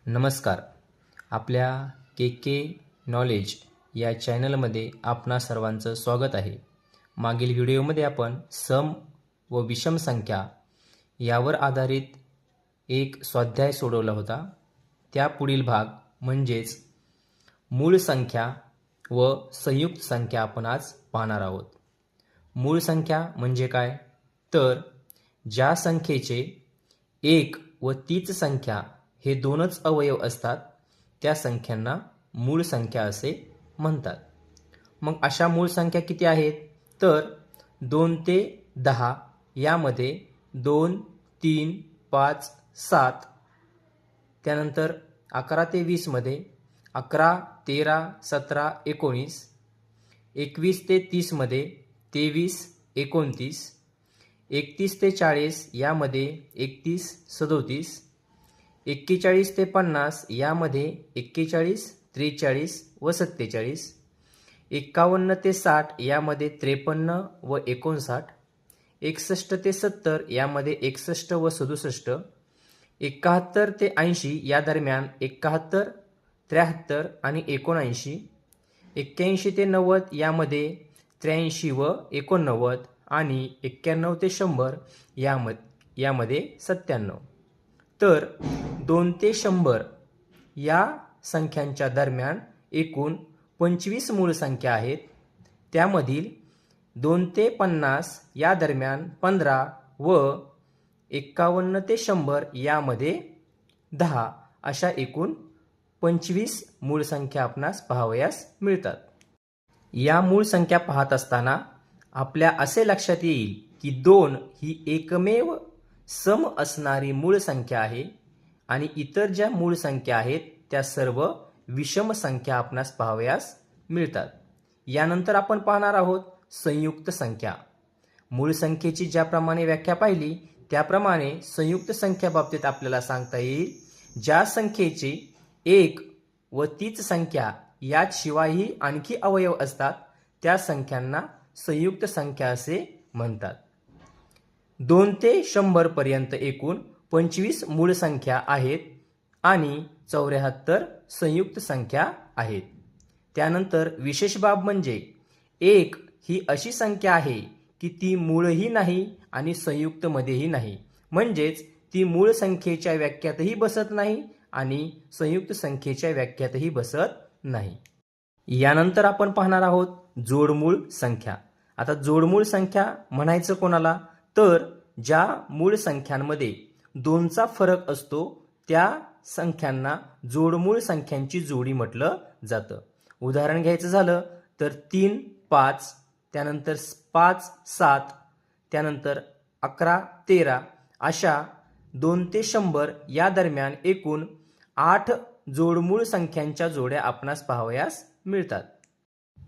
नमस्कार. आपल्या के नॉलेज या चॅनलमध्ये आपणा सर्वांचं स्वागत आहे. मागील व्हिडिओमध्ये आपण सम व विषम संख्या यावर आधारित एक स्वाध्याय सोडवला होता. त्या पुढील भाग म्हणजेच मूळ संख्या व संयुक्त संख्या आपण आज पाहणार आहोत. मूळ संख्या म्हणजे काय? तर ज्या संख्येचे एक व तीच संख्या हे दोनच अवयव असतात त्या संख्यांना मूळ संख्या असे म्हणतात. मग अशा मूळ संख्या किती आहेत? तर 2 ते 10 यामध्ये 2, 3, 5, 7. त्यानंतर 11 ते 20 मध्ये 11, 13, 17, 19. 21 ते 30 मध्ये 23, 29. 31 ते 40 यामध्ये 31, 37. 41 ते 50 यामध्ये 41, 43 व 47. 51 ते 60 यामध्ये 53 व 59. 61 ते 70 यामध्ये 61 व 67. 71 ते 80 या दरम्यान 71, 73 आणि 79. 81 ते 90 यामध्ये 83 व 89 आणि 91 ते 100 यामध्ये 97. तर 2 ते 100 या संख्यांच्या दरम्यान एकूण 25 मूळ संख्या आहेत. त्यामधील 2 ते 50 या दरम्यान 15 व 51 ते 100 यामध्ये 10 अशा एकूण 25 मूळ संख्या आपणास पाहावयास मिळतात. या मूळ संख्या पाहत असताना आपल्या असे लक्षात येईल की 2 ही एकमेव सम असणारी मूळ संख्या आहे आणि इतर ज्या मूळ संख्या आहेत त्या सर्व विषम संख्या आपणास पाहावयास मिळतात. यानंतर आपण पाहणार आहोत संयुक्त संख्या. मूळ संख्येची ज्याप्रमाणे व्याख्या पाहिली त्याप्रमाणे संयुक्त संख्या बाबतीत आपल्याला सांगता येईल ज्या संख्येचे एक व तीच संख्या याशिवायही आणखी अवयव असतात त्या संख्यांना संयुक्त संख्या असे म्हणतात. 2 ते 100 पर्यंत एकूण 25 मूळ संख्या आहेत आणि 74 संयुक्त संख्या आहेत. त्यानंतर विशेष बाब म्हणजे 1 ही अशी संख्या आहे की ती मूळही नाही आणि संयुक्त मध्येही नाही, म्हणजेच ती मूळ संख्येच्या व्याख्यातही बसत नाही आणि संयुक्त संख्येच्या व्याख्यातही बसत नाही. यानंतर आपण पाहणार आहोत जोडमूळ संख्या. आता जोडमूळ संख्या म्हणायचं कोणाला? तर ज्या मूळ संख्यांमध्ये 2चा फरक असतो त्या संख्यांना जोडमूळ संख्यांची जोडी म्हटलं जातं. उदाहरण घ्यायचं झालं तर 3, 5, त्यानंतर 5, 7, त्यानंतर 11, 13 अशा 2 ते 100 या दरम्यान एकूण 8 जोडमूळ संख्यांच्या जोड्या आपणास पाहावयास मिळतात.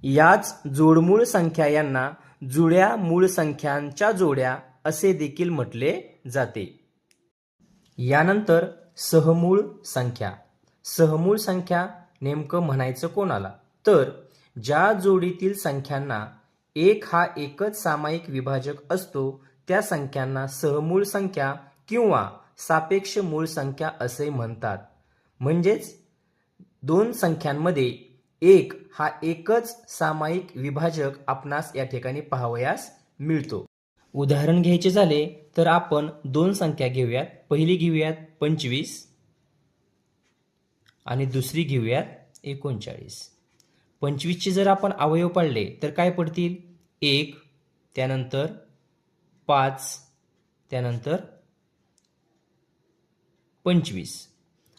याच जोडमूळ संख्या यांना जुळ्या मूळ संख्यांच्या जोड्या असे देखील म्हटले जाते. यानंतर सहमूळ संख्या. सहमूळ संख्या नेमकं म्हणायचं कोणाला? तर ज्या जोडीतील संख्यांना एक हा एकच सामायिक विभाजक असतो त्या संख्यांना सहमूळ संख्या किंवा सापेक्ष मूळ संख्या असे म्हणतात. म्हणजेच दोन संख्यांमध्ये एक हा एकच सामायिक विभाजक आपणास या ठिकाणी पाहावयास मिळतो. उदाहरण घ्यायचे झाले तर आपण दोन संख्या घेऊयात. पहिली घेऊयात 25 आणि दुसरी घेऊयात 39. 25 चे जर आपण अवयव पाडले तर काय पडतील? 1, त्यानंतर 5, त्यानंतर 25.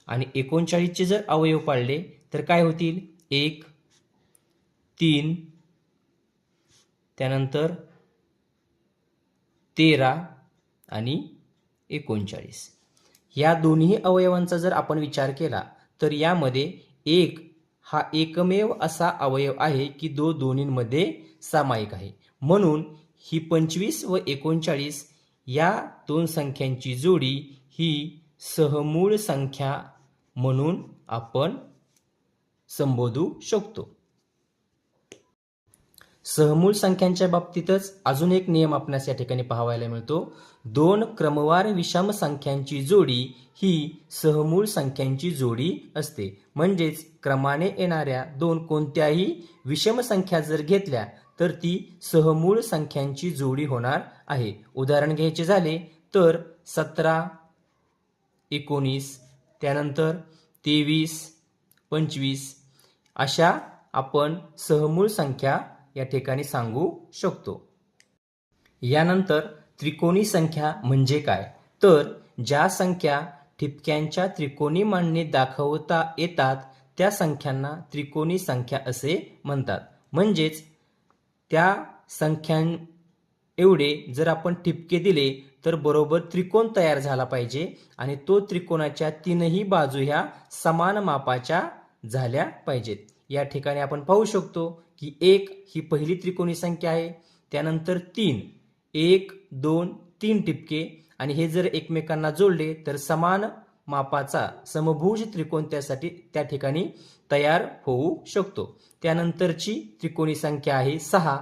आणि 39 चे जर अवयव पाडले तर काय होतील? 1, 3, त्यानंतर 13 आणि 39. या दोन्ही अवयवांचा जर आपण विचार केला तर यामध्ये 1 हा एकमेव असा अवयव आहे की जो दोन्हींमध्ये सामायिक आहे. म्हणून ही 25 व 39 या दोन संख्यांची जोडी ही सहमूळ संख्या म्हणून आपण संबोधू शकतो. सहमूळ संख्यांच्या बाबतीतच अजून एक नियम आपणास या ठिकाणी पाहायला मिळतो. दोन क्रमवार विषम संख्यांची जोडी ही सहमूळ संख्यांची जोडी असते. म्हणजेच क्रमाने येणाऱ्या दोन कोणत्याही विषम संख्या जर घेतल्या तर ती सहमूळ संख्यांची जोडी होणार आहे. उदाहरण घ्यायचे झाले तर 17, 19, त्यानंतर 23, 25 अशा आपण सहमूळ संख्या या ठिकाणी सांगू शकतो. यानंतर त्रिकोणी संख्या म्हणजे काय, तर ज्या संख्या ठिपक्यांच्या त्रिकोणी मांडणीत दाखवता येतात त्या संख्यांना त्रिकोणी संख्या असे म्हणतात. म्हणजेच त्या संख्यां एवढे जर आपण ठिपके दिले तर बरोबर त्रिकोण तयार झाला पाहिजे आणि तो त्रिकोणाच्या तीनही बाजू ह्या समान मापाच्या झाल्या पाहिजेत. या ठिकाणी आपण पाहू शकतो की 1 ही पहिली त्रिकोणी संख्या आहे, त्यानंतर 3, 1, 2, 3 ठिपके आणि हे जर एकमेकांना जोडले तर समान मापाचा समभुज त्रिकोण त्यासाठी त्या ठिकाणी तयार होऊ शकतो. त्यानंतरची त्रिकोणी संख्या आहे 6.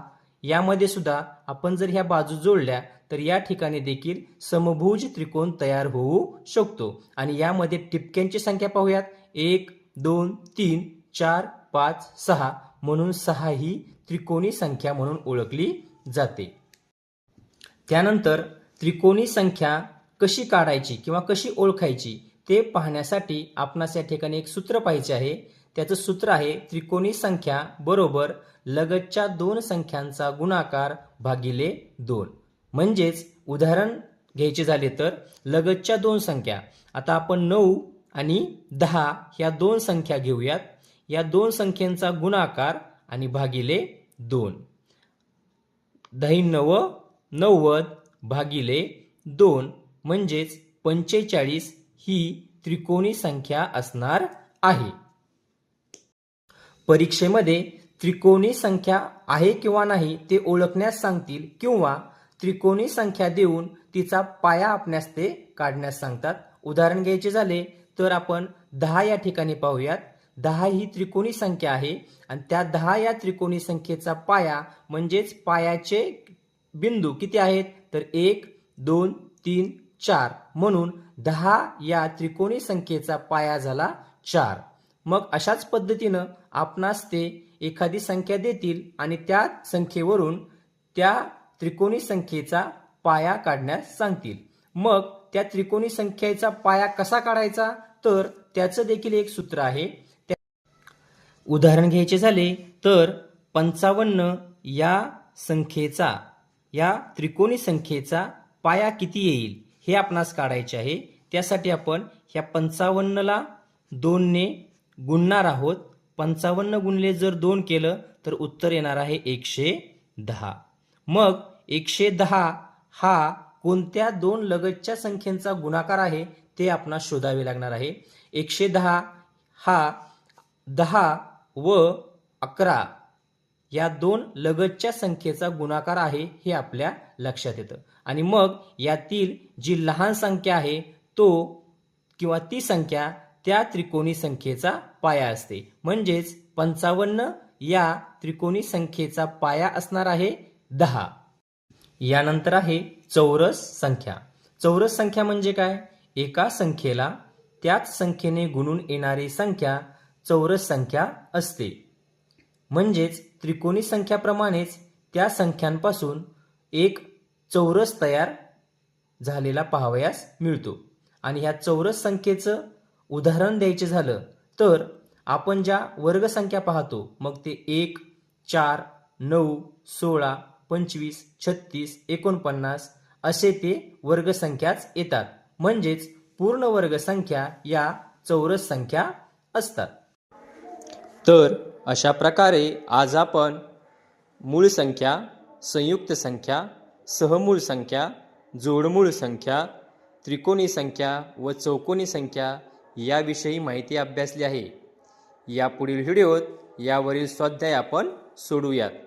यामध्ये सुद्धा आपण जर ह्या बाजू जोडल्या तर या ठिकाणी देखील समभुज त्रिकोण तयार होऊ शकतो. आणि यामध्ये ठिपक्यांची संख्या पाहूयात, 1, 2, 3, 4, 5, 6 म्हणून 6 ही त्रिकोणी संख्या म्हणून ओळखली जाते. त्यानंतर त्रिकोणी संख्या कशी काढायची किंवा कशी ओळखायची ते पाहण्यासाठी आपणास या ठिकाणी एक सूत्र पाहिजे आहे. त्याचं सूत्र आहे त्रिकोणी संख्या बरोबर लगतच्या दोन संख्यांचा गुणाकार भागिले 2. म्हणजेच उदाहरण घ्यायचे झाले तर लगतच्या दोन संख्या, आता आपण 9 आणि 10 ह्या दोन संख्या घेऊयात. या दोन संख्यांचा गुणाकार आणि भागिले 2. 10 90 भागिले 2 म्हणजेच 45 ही त्रिकोणी संख्या असणार आहे. परीक्षेमध्ये त्रिकोणी संख्या आहे किंवा नाही ते ओळखण्यास सांगतील किंवा त्रिकोणी संख्या देऊन तिचा पाया आपणास ते काढण्यास सांगतात. उदाहरण घ्यायचे झाले तर आपण 10 या ठिकाणी पाहूयात. 10 ही त्रिकोणी संख्या आहे आणि त्या 10 या त्रिकोणी संख्येचा पाया म्हणजेच पायाचे बिंदू किती आहेत तर 1, 2, 3, 4 म्हणून 10 या त्रिकोणी संख्येचा पाया झाला 4. मग अशाच पद्धतीनं आपणास ते एखादी संख्या देतील आणि त्या संख्येवरून त्या त्रिकोणी संख्येचा पाया काढण्यास सांगतील. मग त्या त्रिकोणी संख्येचा पाया कसा काढायचा तर त्याचं देखील एक सूत्र आहे. उदाहरण घ्यायचे झाले तर 55 या संख्येचा या त्रिकोणी संख्येचा पाया किती येईल हे आपणास काढायचे आहे. त्यासाठी आपण ह्या 55ला 2 ने गुणणार आहोत. 55 गुणले जर 2 केलं तर उत्तर येणार आहे 110. मग 110 हा कोणत्या दोन लगतच्या संख्येचा गुणाकार आहे ते आपणास शोधावे लागणार आहे. 110 हा 10 व 11 या दोन लगतच्या संख्येचा गुणाकार आहे हे आपल्या लक्षात येतं. आणि मग यातील जी लहान संख्या आहे तो किंवा ती संख्या त्या त्रिकोणी संख्येचा पाया असते. म्हणजेच 55 या त्रिकोणी संख्येचा पाया असणार आहे 10. यानंतर आहे चौरस संख्या. चौरस संख्या म्हणजे काय, एका संख्येला त्याच संख्येने गुणून येणारी संख्या चौरस संख्या असते. म्हणजेच त्रिकोणी संख्याप्रमाणेच त्या संख्यांपासून एक चौरस तयार झालेला पाहावयास मिळतो. आणि ह्या चौरस संख्येचं उदाहरण द्यायचे झालं तर आपण ज्या वर्गसंख्या पाहतो मग ते 1, 4, 9, 16, 25, 36, 49 असे ते वर्गसंख्याच येतात. म्हणजेच पूर्ण वर्गसंख्या या चौरस संख्या असतात. तर अशा प्रकारे आज आपण मूळ संख्या, संयुक्त संख्या, सहमूळ संख्या, जोडमूळ संख्या, त्रिकोणी संख्या व चौकोनी संख्या याविषयी माहिती अभ्यासली आहे. यापुढील व्हिडिओत यावरील स्वाध्याय आपण सोडूयात.